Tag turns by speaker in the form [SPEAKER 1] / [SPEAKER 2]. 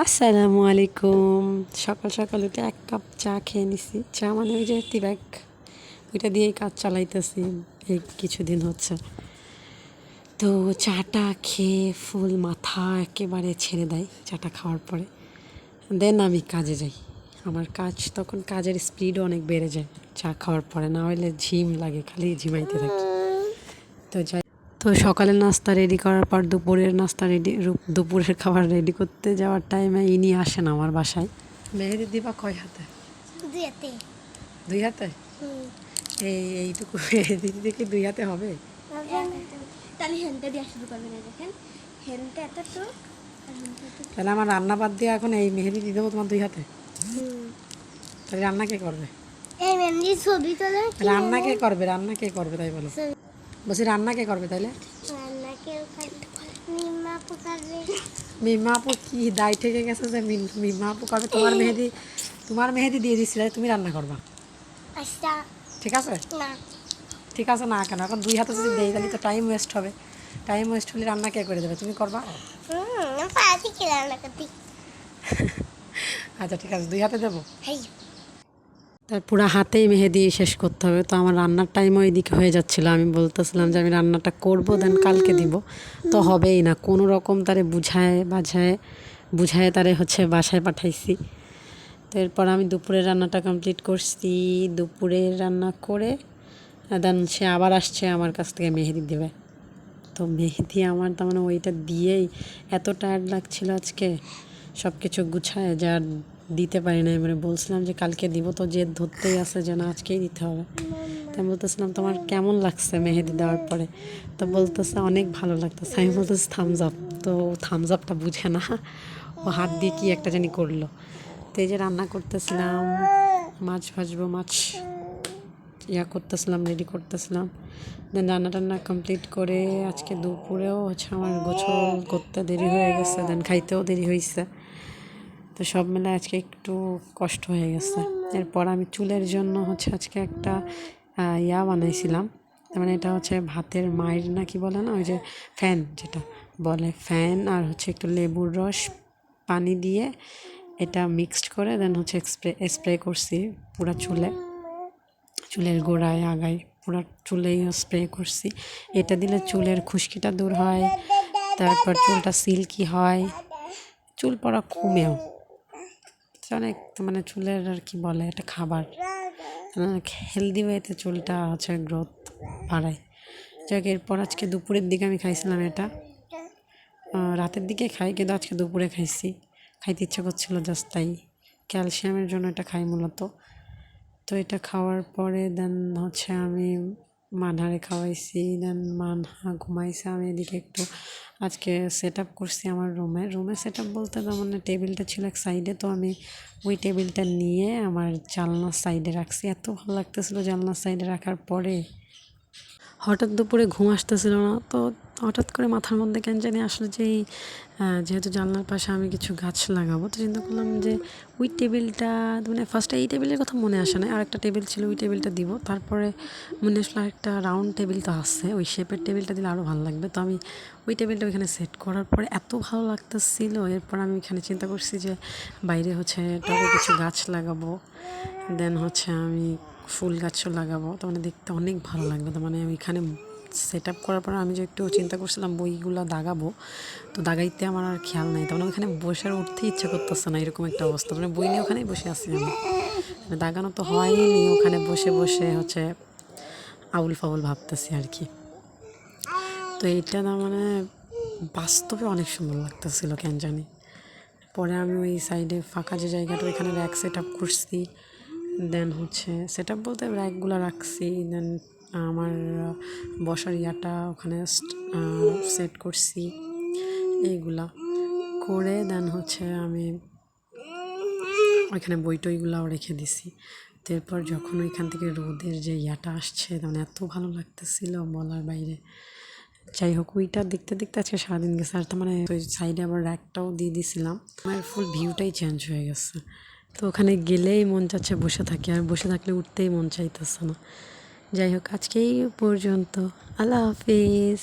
[SPEAKER 1] আসসালামু আলাইকুম। সকাল সকাল উঠে এক কাপ চা খেয়ে নিছি। চা মানে ওই যে টি ব্যাগ, ওইটা দিয়েই কাজ চালাইতেছি এই কিছুদিন হচ্ছে। তো চাটা খেয়ে ফুল মাথা একেবারে ছেড়ে দেয় চাটা খাওয়ার পরে। দেন আমি কাজে যাই। আমার কাজ তখন কাজের স্পিডও অনেক বেড়ে যায় চা খাওয়ার পরে, না হলে ঝিম লাগে, খালি ঝিমাইতে থাকি। তো সকালের নাস্তা রেডি করার পর দুপুরের নাস্তা দুপুরের খাবার রেডি করতে যাওয়ার টাইমে ইনি আসেন আমার বাসায়। মেহেদি দিবা কয় হাতে?
[SPEAKER 2] দুই হাতে।
[SPEAKER 1] দুই হাতে? এইটুকু মেহেদি দিতে কি দুই হাতে হবে?
[SPEAKER 2] তাহলে হেনটা দিয়ে শুরু করবেন, দেখেন হেনটা এতটুকু।
[SPEAKER 1] তাহলে আমার রান্না বাদ দিয়ে এখন এই মেহেদি দিয়ে দেবো তোমার দুই হাতে? তাহলে রান্না কে করবে?
[SPEAKER 2] এই মেহেদি ছবি তোলে।
[SPEAKER 1] রান্না কে করবে? রান্না কে করবে তাই বলো? বলছি রান্না কে করবে তাইলে?
[SPEAKER 2] রান্না কেউ মিম্মা আপু করবে।
[SPEAKER 1] মিম্মা আপু কি দায় থেকে গেছে যে মিম্মা আপু করবে? তোমার মেহেদি দিয়ে দিচ্ছি, তুমি রান্না করবা।
[SPEAKER 2] আচ্ছা
[SPEAKER 1] ঠিক আছে
[SPEAKER 2] না,
[SPEAKER 1] ঠিক আছে না কেন? এখন দুই হাতে যদি দেই তাহলে তো টাইম ওয়েস্ট হবে। টাইম ওয়েস্ট হলে রান্না কে করে দেবে? তুমি করবা?
[SPEAKER 2] পাতি কি রান্না করতে?
[SPEAKER 1] আচ্ছা ঠিক আছে, দুই হাতে দেবো।
[SPEAKER 2] হেই
[SPEAKER 1] তার পুরো হাতেই মেহেদি শেষ করতে হবে। তো আমার রান্নার টাইমও এইদিকে হয়ে যাচ্ছিলো। আমি বলতেছিলাম যে আমি রান্নাটা করবো, দেন কালকে দিব। তো হবেই না, কোনো রকম তারে বুঝায় তারে হচ্ছে বাসায় পাঠাইছি। তো এরপর আমি দুপুরের রান্নাটা কমপ্লিট করছি। দুপুরের রান্না করে দেন সে আবার আসছে আমার কাছ থেকে মেহেদি দেবে। তো মেহেদি আমার তার মানে ওইটা দিয়েই এত টায়ার্ড লাগছিল আজকে, সব কিছু গুছায় যা দিতে পারি না। মানে বলছিলাম যে কালকে দিব, তো জেদ ধরতেই আছে যে না আজকেই দিতে হবে। তাই বলতেছিলাম তোমার কেমন লাগছে মেহেদি দেওয়ার পরে? তো বলতেছে অনেক ভালো লাগতেছে। আমি বলতেছি থামস আপ। তো থামস আপটা বুঝে না, ও হাত দিয়ে কি একটা জানি করলো। তো এই যে রান্না করতেছিলাম, মাছ ভাজবো, মাছ রেডি করতেছিলাম। দেন রান্না কমপ্লিট করে আজকে দুপুরেও হচ্ছে আমার গোসল করতে দেরি হয়ে গেছে, দেন খাইতেও দেরি হয়েছে। তো সব মিলে আজকে একটু কষ্ট হয়ে গেছে। এরপর আমি চুলের জন্য হচ্ছে আজকে একটা বানাইছিলাম। মানে এটা হচ্ছে ভাতের মায়ের না কি বলে না, ওই যে ফ্যান যেটা বলে, ফ্যান আর হচ্ছে একটু লেবুর রস পানি দিয়ে এটা মিক্সড করে দেন হচ্ছে স্প্রে করছি পুরো চুলের গোড়ায় আগায় পুরো চুলেই স্প্রে করছি। এটা দিলে চুলের খুশকিটা দূর হয়, তারপর চুলটা সিল্কি হয়, চুল পড়া কমেও। অনেক মানে চুলের আর কি বলে, এটা খাবার, হেলদি ওয়েতে চুলটা হচ্ছে গ্রোথ বাড়ায়। যাক, এরপর আজকে দুপুরের দিকে আমি খাইছিলাম এটা। রাতের দিকে খাই, কিন্তু আজকে দুপুরে খাইতে ইচ্ছা করছিল জাস্ট তাই। ক্যালসিয়ামের জন্য এটা খাই মূলত। তো এটা খাওয়ার পরে দেন হচ্ছে আমি মানহারে খাওয়াইছি, দেন মানহা ঘুমাইছে। আমি এদিকে একটু আজকে সেট আপ করছি আমার রুমে সেট আপ বলতে তার মানে টেবিলটা ছিল এক সাইডে, তো আমি ওই টেবিলটা নিয়ে আমার জানলার সাইডে রাখছি। এত ভালো লাগতেছিলো জানলার সাইডে রাখার পরে। হঠাৎ দুপুরে ঘুম আসতেছিল না, তো হঠাৎ করে মাথার মধ্যে কেন জানি আসলে যে যেহেতু জানলার পাশে আমি কিছু গাছ লাগাবো, তো চিন্তা করলাম যে ওই টেবিলটা, মানে ফার্স্টে এই টেবিলের কথা মনে আসে না, আর একটা টেবিল ছিল ওই টেবিলটা দিব। তারপরে মনে আসলো আরেকটা রাউন্ড টেবিল তো আছে, ওই শেপের টেবিলটা দিলে আরও ভালো লাগবে। তো আমি ওই টেবিলটা ওইখানে সেট করার পরে এত ভালো লাগতেছিল। এরপর আমি এখানে চিন্তা করছি যে বাইরে হচ্ছে টবে কিছু গাছ লাগাবো, দেন হচ্ছে আমি ফুল গাছও লাগাবো, তো মানে দেখতে অনেক ভালো লাগবে। তো মানে ওইখানে সেট আপ করার পর আমি যে একটু চিন্তা করছিলাম বইগুলো দাগাবো, তো দাগাইতে আমার আর খেয়াল নাই। তো মানে ওখানে বসে আর উঠতে ইচ্ছে করতেছে না, এরকম একটা অবস্থা। মানে বই নিয়ে ওখানেই বসে আছি আমি, মানে দাগানো তো হয়নি, ওখানে বসে বসে হচ্ছে আউল ফাউল ভাবতেছি আর কি। তো এইটা না মানে বাস্তবে অনেক সুন্দর লাগতেছিল কেন জানি। পরে আমি ওই সাইডে ফাঁকা যে জায়গাটা, ওইখানে র্যাক সেট আপ করছি। দেন হচ্ছে সেট আপ বলতে র্যাকগুলো রাখছি, দেন আমার বসার ইয়াটা ওখানে সেট করছি। এইগুলা করে দেন হচ্ছে আমি ওইখানে বই টইগুলাও রেখে দিছি। তারপর যখন ওইখান থেকে রোদের যে ইয়াটা আসছে, মানে এত ভালো লাগতেছিল বলার বাইরে। যাই হোক, ওইটা দেখতে দেখতে আজকে সারাদিন গেছে। আর তার মানে ওই সাইডে আবার র্যাকটাও দিয়ে দিয়েছিলাম, আমার ফুল ভিউটাই চেঞ্জ হয়ে গেছে। তো ওখানে গেলেই মন চাচ্ছে বসে থাকি, আর বসে থাকলে উঠতেই মন চাইতেছে না। যাই হোক, আজকেই পর্যন্ত। আল্লাহ হাফিজ।